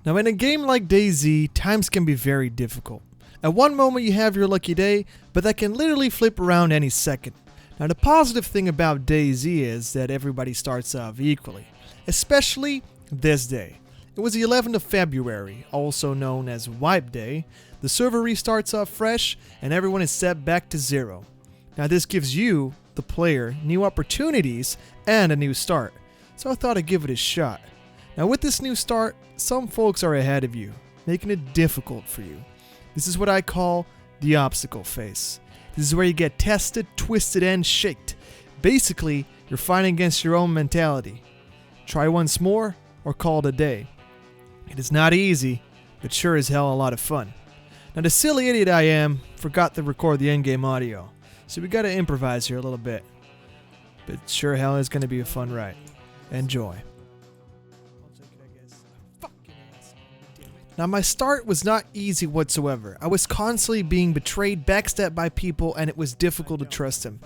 Now in a game like DayZ, times can be very difficult. At one moment you have your lucky day, but that can literally flip around any second. Now the positive thing about DayZ is that everybody starts off equally, especially this day. It was the 11th of February, also known as Wipe Day. The server restarts off fresh and everyone is set back to 0. Now this gives you, the player, new opportunities and a new start. So I thought I'd give it a shot. Now with this new start, some folks are ahead of you, making it difficult for you. This is what I call the obstacle phase. This is where you get tested, twisted, and shaked. Basically, you're fighting against your own mentality. Try once more, or call it a day. It is not easy, but sure as hell a lot of fun. Now the silly idiot I am forgot to record the endgame audio, so we gotta improvise here a little bit. But sure hell is gonna be a fun ride. Enjoy. Now my start was not easy whatsoever. I was constantly being betrayed, backstabbed by people, and it was difficult to trust them.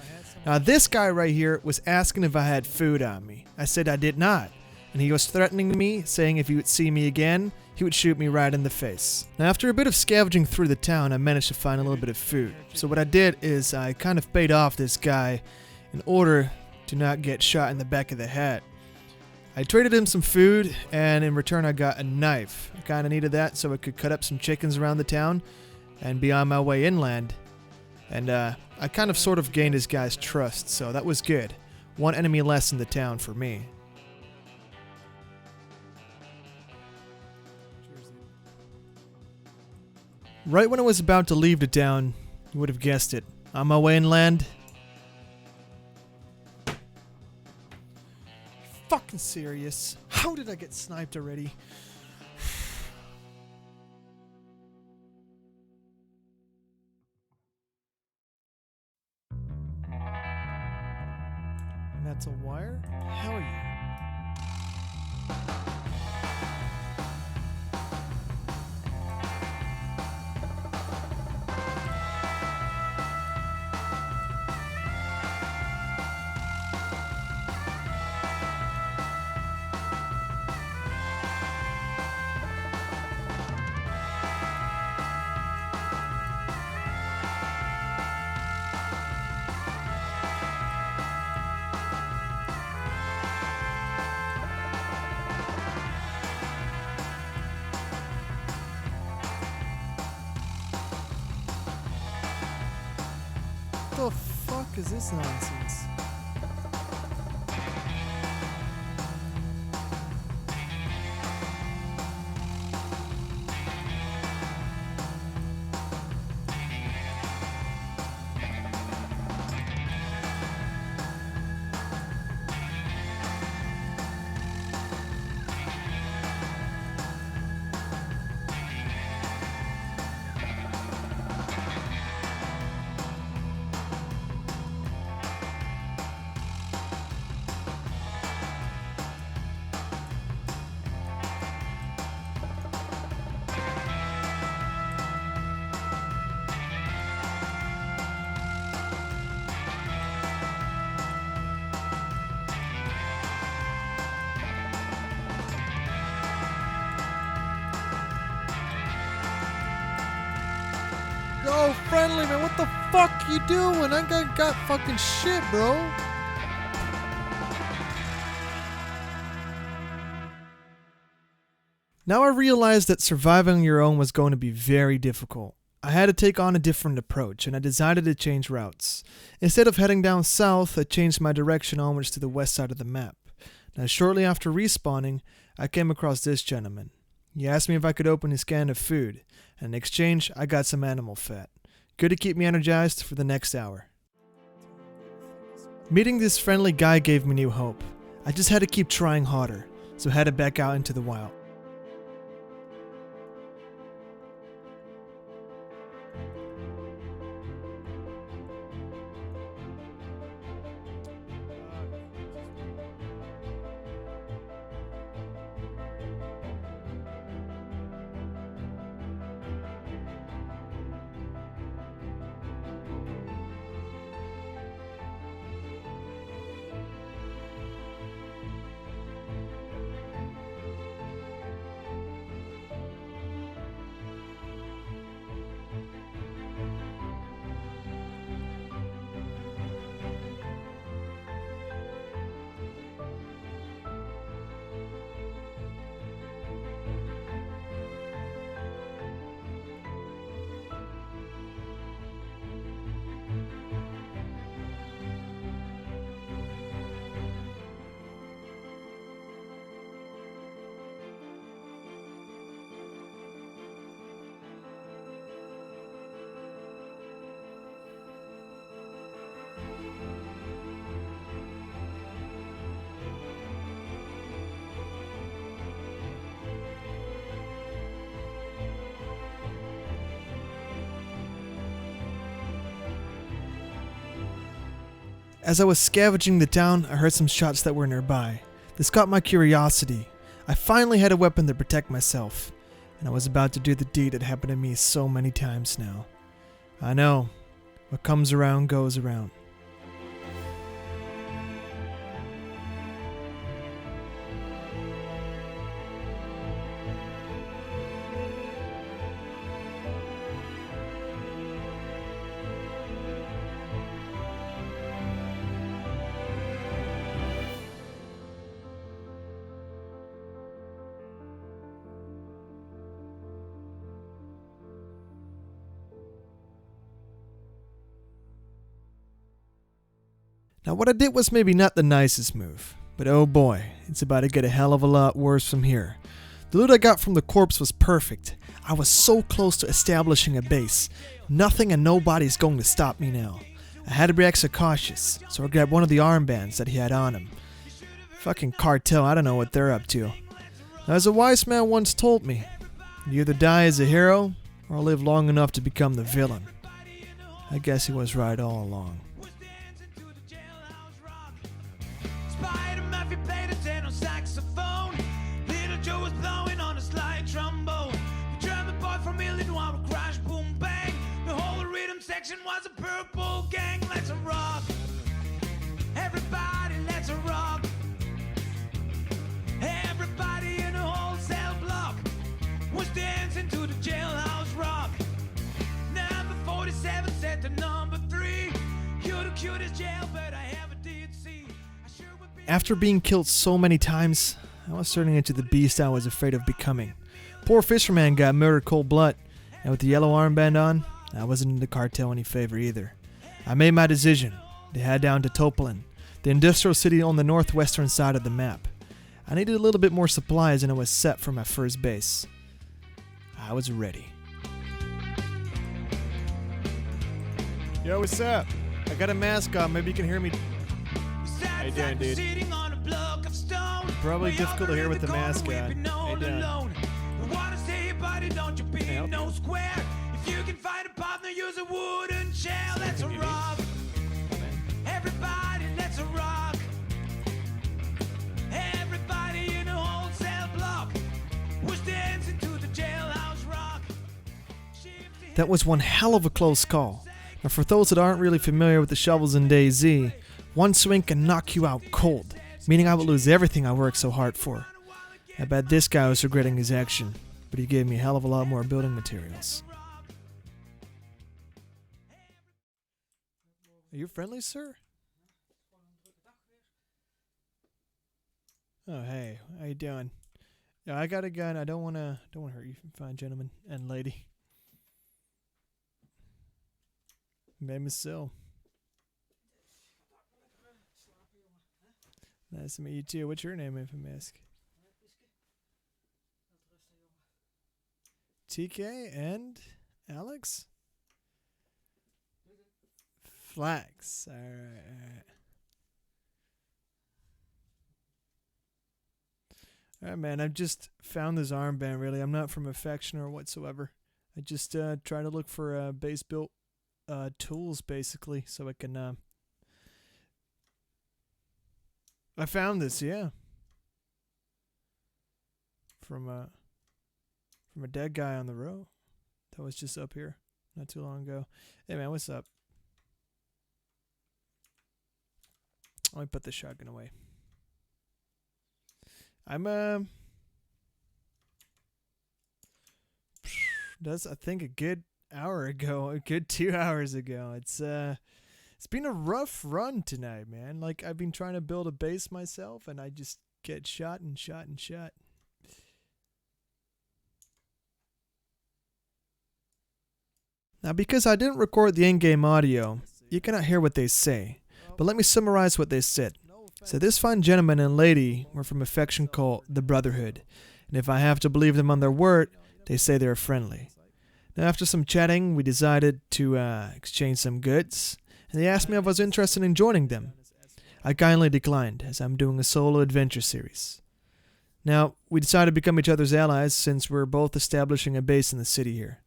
Now this guy right here was asking if I had food on me. I said I did not. And he was threatening me, saying if he would see me again, he would shoot me right in the face. Now after a bit of scavenging through the town, I managed to find a little bit of food. So what I did is I kind of paid off this guy in order to not get shot in the back of the head. I traded him some food, and in return I got a knife. I kind of needed that so I could cut up some chickens around the town and be on my way inland. And I kind of sort of gained this guy's trust, so that was good. One enemy less in the town for me. Right when I was about to leave the town, you would have guessed it, on my way inland. Fucking serious. How did I get sniped already? Metal wire? Hell yeah. What the fuck is this nonsense? Yo, friendly man, what the fuck you doing? I got fucking shit, bro. Now I realized that surviving on your own was going to be very difficult. I had to take on a different approach, and I decided to change routes. Instead of heading down south, I changed my direction onwards to the west side of the map. Now shortly after respawning, I came across this gentleman. He asked me if I could open his can of food, and in exchange, I got some animal fat. Good to keep me energized for the next hour. Meeting this friendly guy gave me new hope. I just had to keep trying harder, so headed back out into the wild. As I was scavenging the town, I heard some shots that were nearby. This caught my curiosity. I finally had a weapon to protect myself, and I was about to do the deed that happened to me so many times now. I know, what comes around goes around. Now what I did was maybe not the nicest move, but oh boy, it's about to get a hell of a lot worse from here. The loot I got from the corpse was perfect. I was so close to establishing a base. Nothing and nobody's going to stop me now. I had to be extra cautious, so I grabbed one of the armbands that he had on him. Fucking cartel, I don't know what they're up to. Now, as a wise man once told me, you either die as a hero, or live long enough to become the villain. I guess he was right all along. Was a purple gang, let's rock. Everybody, let's rock. Everybody in a wholesale block was dancing to the jailhouse rock. Number 47 set to number 3. You're the cutest jailbird I ever did see. After being killed so many times, I was turning into the beast I was afraid of becoming. Poor fisherman got murdered cold blood, and with the yellow armband on, I wasn't in the cartel any favor either. I made my decision to head down to Topolin, the industrial city on the northwestern side of the map. I needed a little bit more supplies and I was set for my first base. I was ready. Yo, what's up? I got a mask on, maybe you can hear me. How you doing, dude? Probably difficult to hear with the mask on. How you doing? You can find a partner, use a wooden chair. Let's rock. Everybody, let's rock. Everybody in a wholesale block was dancing to the jailhouse rock. That was one hell of a close call. Now, for those that aren't really familiar with the shovels in DayZ, one swing can knock you out cold, meaning I would lose everything I worked so hard for. I bet this guy was regretting his action, but he gave me a hell of a lot more building materials. Are you friendly, sir? Oh, hey, how you doing? Yeah, I got a gun. I don't wanna hurt you, fine gentleman and lady. Maybe so. Nice to meet you too. What's your name, if I ask? TK and Alex? Flax. Alright. Alright, man. I've just found this armband, really. I'm not from affection or whatsoever. I just try to look for base built tools, basically, so I can... I found this, yeah. From a dead guy on the road. That was just up here not too long ago. Hey, man, what's up? Let me put the shotgun away. That's, I think, a good hour ago, a good 2 hours ago. It's been a rough run tonight, man. Like, I've been trying to build a base myself, and I just get shot and shot and shot. Now, because I didn't record the in-game audio, you cannot hear what they say. But let me summarize what they said. So this fine gentleman and lady were from a faction called the Brotherhood, and if I have to believe them on their word, they say they're friendly. Now, after some chatting, we decided to exchange some goods, and they asked me if I was interested in joining them. I kindly declined, as I'm doing a solo adventure series. Now, we decided to become each other's allies since we're both establishing a base in the city here.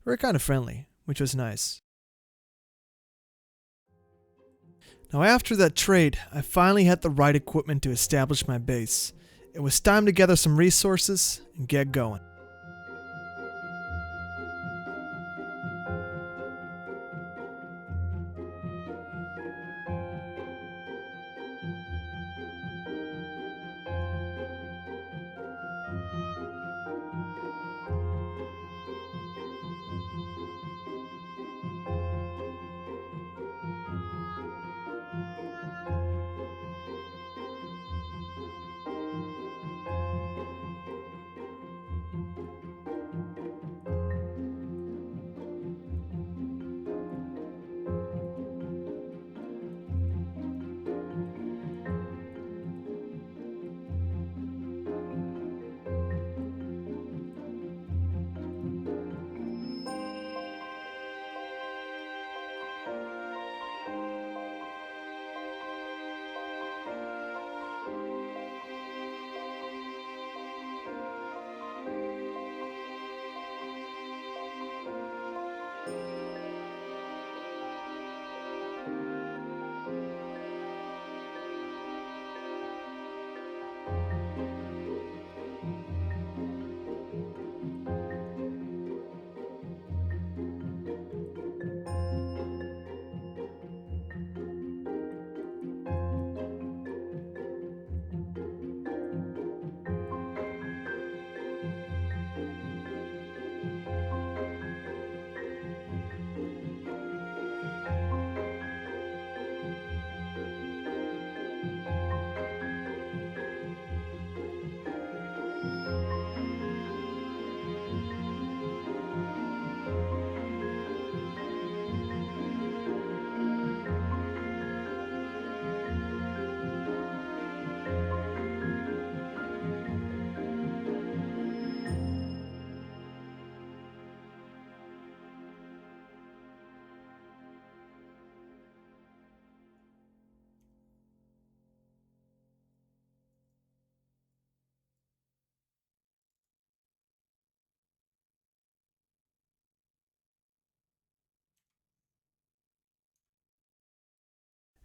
We're kind of friendly, which was nice. Now after that trade, I finally had the right equipment to establish my base. It was time to gather some resources and get going.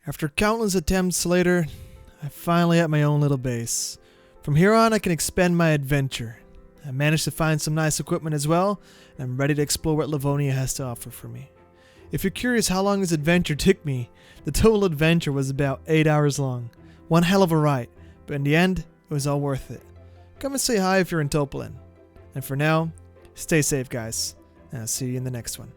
After countless attempts later, I finally had my own little base. From here on, I can expand my adventure. I managed to find some nice equipment as well, and I'm ready to explore what Livonia has to offer for me. If you're curious how long this adventure took me, the total adventure was about 8 hours long. One hell of a ride, but in the end, it was all worth it. Come and say hi if you're in Topolan. And for now, stay safe guys, and I'll see you in the next one.